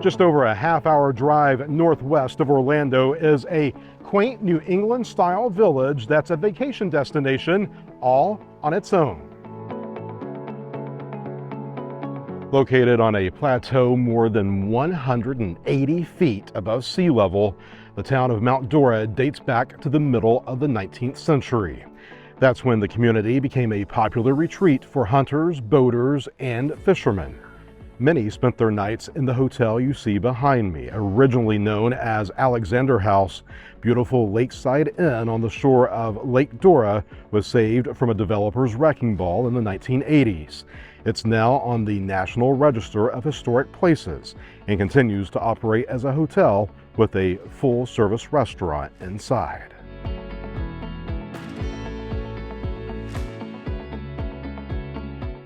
Just over a half-hour drive northwest of Orlando is a quaint New England-style village that's a vacation destination all on its own. Located on a plateau more than 180 feet above sea level, the town of Mount Dora dates back to the middle of the 19th century. That's when the community became a popular retreat for hunters, boaters, and fishermen. Many spent their nights in the hotel you see behind me, originally known as Alexander House. Beautiful lakeside inn on the shore of Lake Dora was saved from a developer's wrecking ball in the 1980s. It's now on the National Register of Historic Places and continues to operate as a hotel with a full-service restaurant inside.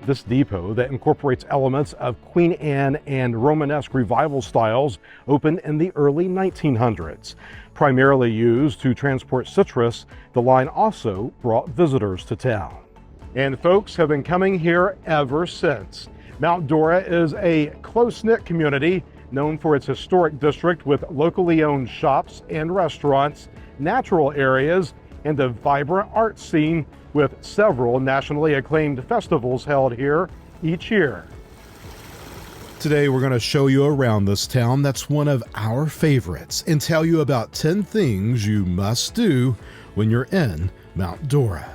This depot that incorporates elements of Queen Anne and Romanesque revival styles opened in the early 1900s. Primarily used to transport citrus, the line also brought visitors to town. And folks have been coming here ever since. Mount Dora is a close-knit community known for its historic district with locally owned shops and restaurants, natural areas, and a vibrant art scene with several nationally acclaimed festivals held here each year. Today we're going to show you around this town that's one of our favorites and tell you about 10 things you must do when you're in Mount Dora.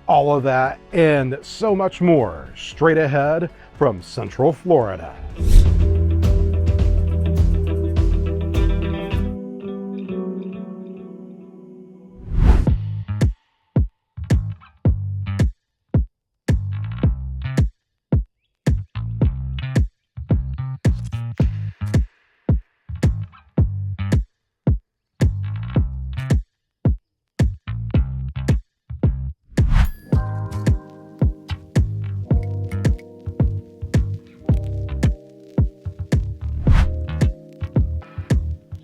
All of that and so much more straight ahead from Central Florida.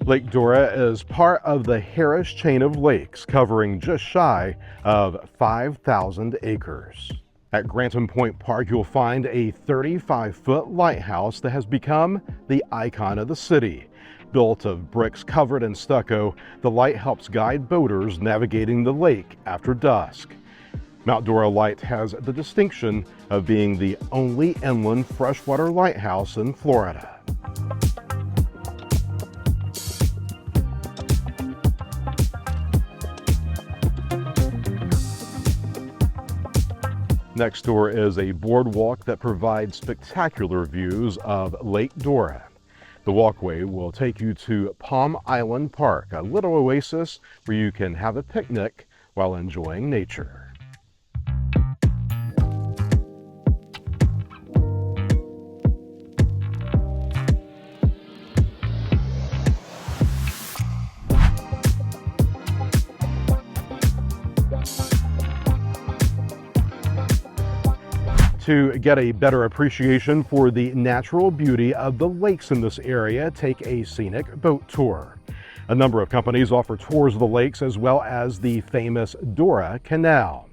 Lake Dora is part of the Harris chain of lakes, covering just shy of 5,000 acres. At Grantham Point Park, you'll find a 35-foot lighthouse that has become the icon of the city. Built of bricks covered in stucco, the light helps guide boaters navigating the lake after dusk. Mount Dora Light has the distinction of being the only inland freshwater lighthouse in Florida. Next door is a boardwalk that provides spectacular views of Lake Dora. The walkway will take you to Palm Island Park, a little oasis where you can have a picnic while enjoying nature. To get a better appreciation for the natural beauty of the lakes in this area, take a scenic boat tour. A number of companies offer tours of the lakes as well as the famous Dora Canal.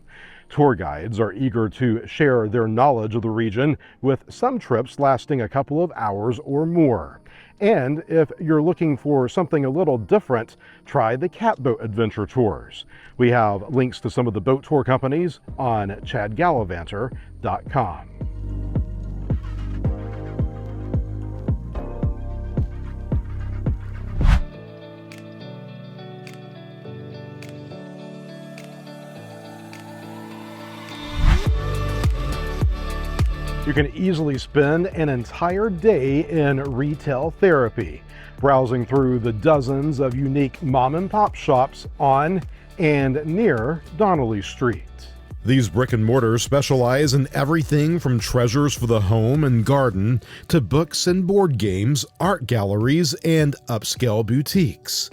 Tour guides are eager to share their knowledge of the region, with some trips lasting a couple of hours or more. And if you're looking for something a little different, try the catboat adventure tours. We have links to some of the boat tour companies on ChadGallivanter.com. You can easily spend an entire day in retail therapy, browsing through the dozens of unique mom-and-pop shops on and near Donnelly Street. These brick and mortars specialize in everything from treasures for the home and garden to books and board games, art galleries, and upscale boutiques.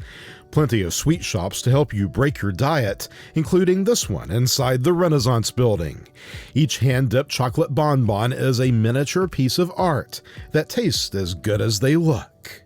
Plenty of sweet shops to help you break your diet, including this one inside the Renaissance Building. Each hand-dipped chocolate bonbon is a miniature piece of art that tastes as good as they look.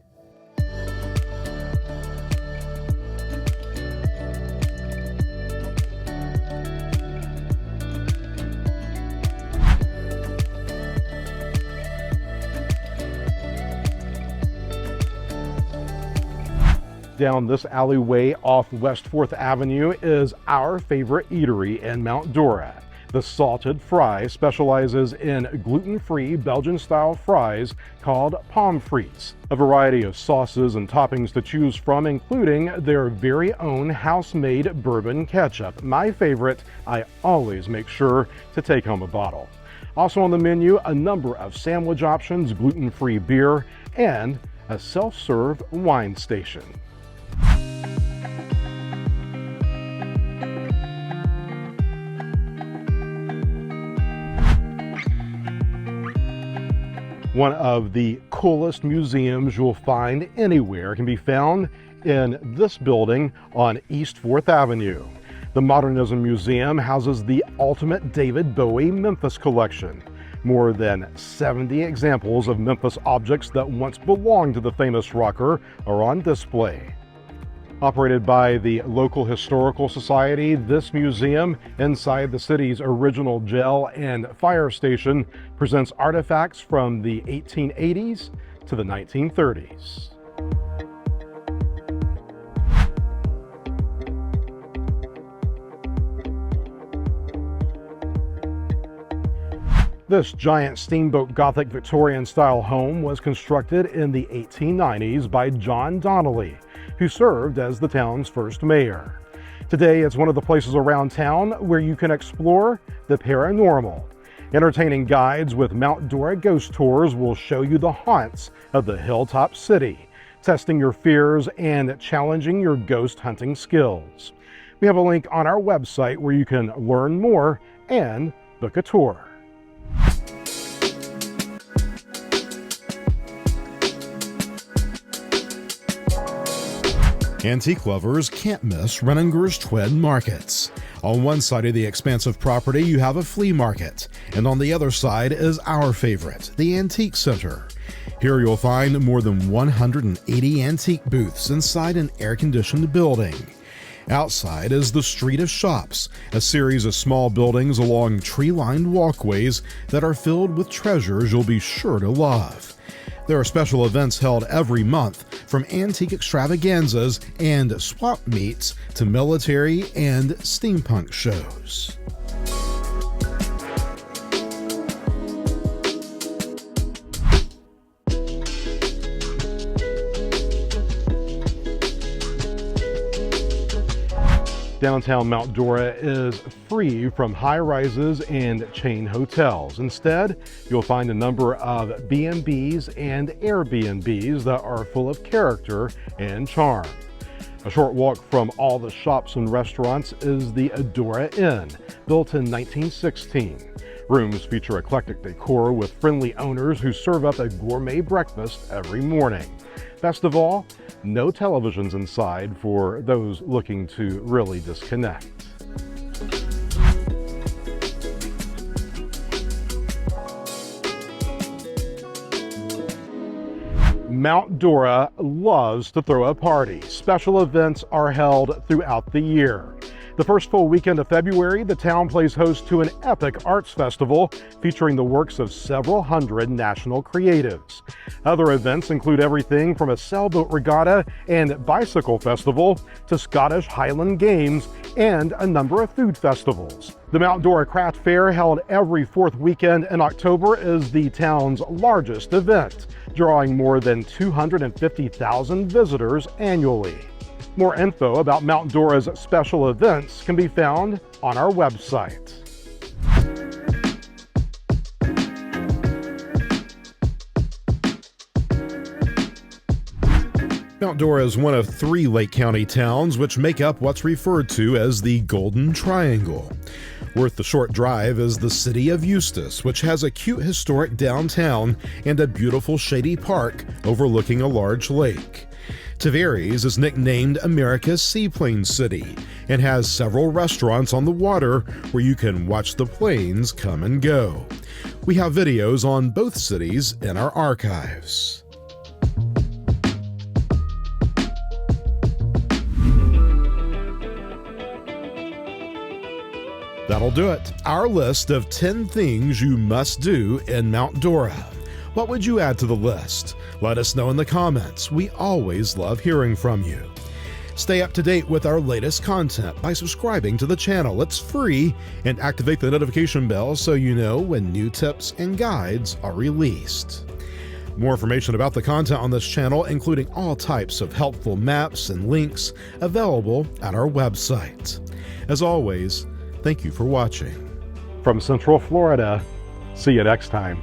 down this alleyway off West 4th Avenue is our favorite eatery in Mount Dora. The Salted Fry specializes in gluten-free Belgian-style fries called pommes frites. A variety of sauces and toppings to choose from, including their very own house-made bourbon ketchup. My favorite, I always make sure to take home a bottle. Also on the menu, a number of sandwich options, gluten-free beer, and a self-serve wine station. One of the coolest museums you'll find anywhere can be found in this building on East 4th Avenue. The Modernism Museum houses the ultimate David Bowie Memphis collection. More than 70 examples of Memphis objects that once belonged to the famous rocker are on display. Operated by the local historical society, this museum, inside the city's original jail and fire station, presents artifacts from the 1880s to the 1930s. This giant steamboat Gothic Victorian-style home was constructed in the 1890s by John Donnelly, who served as the town's first mayor. Today, it's one of the places around town where you can explore the paranormal. Entertaining guides with Mount Dora ghost tours will show you the haunts of the hilltop city, testing your fears and challenging your ghost hunting skills. We have a link on our website where you can learn more and book a tour. Antique lovers can't miss Renninger's Twin Markets. On one side of the expansive property, you have a flea market, and on the other side is our favorite, the Antique Center. Here you'll find more than 180 antique booths inside an air-conditioned building. Outside is the Street of Shops, a series of small buildings along tree-lined walkways that are filled with treasures you'll be sure to love. There are special events held every month, from antique extravaganzas and swap meets to military and steampunk shows. Downtown Mount Dora is free from high-rises and chain hotels. Instead, you'll find a number of B&Bs and Airbnbs that are full of character and charm. A short walk from all the shops and restaurants is the Dora Inn, built in 1916. Rooms feature eclectic decor with friendly owners who serve up a gourmet breakfast every morning. Best of all, no televisions inside for those looking to really disconnect. Mount Dora loves to throw a party. Special events are held throughout the year. The first full weekend of February, the town plays host to an epic arts festival featuring the works of several hundred national creatives. Other events include everything from a sailboat regatta and bicycle festival to Scottish Highland Games and a number of food festivals. The Mount Dora Craft Fair, held every fourth weekend in October, is the town's largest event, drawing more than 250,000 visitors annually. More info about Mount Dora's special events can be found on our website. Mount Dora is one of 3 Lake County towns which make up what's referred to as the Golden Triangle. Worth the short drive is the city of Eustis, which has a cute historic downtown and a beautiful shady park overlooking a large lake. Tavares is nicknamed America's Seaplane City and has several restaurants on the water where you can watch the planes come and go. We have videos on both cities in our archives. That'll do it. Our list of 10 things you must do in Mount Dora. What would you add to the list? Let us know in the comments. We always love hearing from you. Stay up to date with our latest content by subscribing to the channel. It's free, and activate the notification bell so you know when new tips and guides are released. More information about the content on this channel, including all types of helpful maps and links, available at our website. As always, thank you for watching. From Central Florida, see you next time.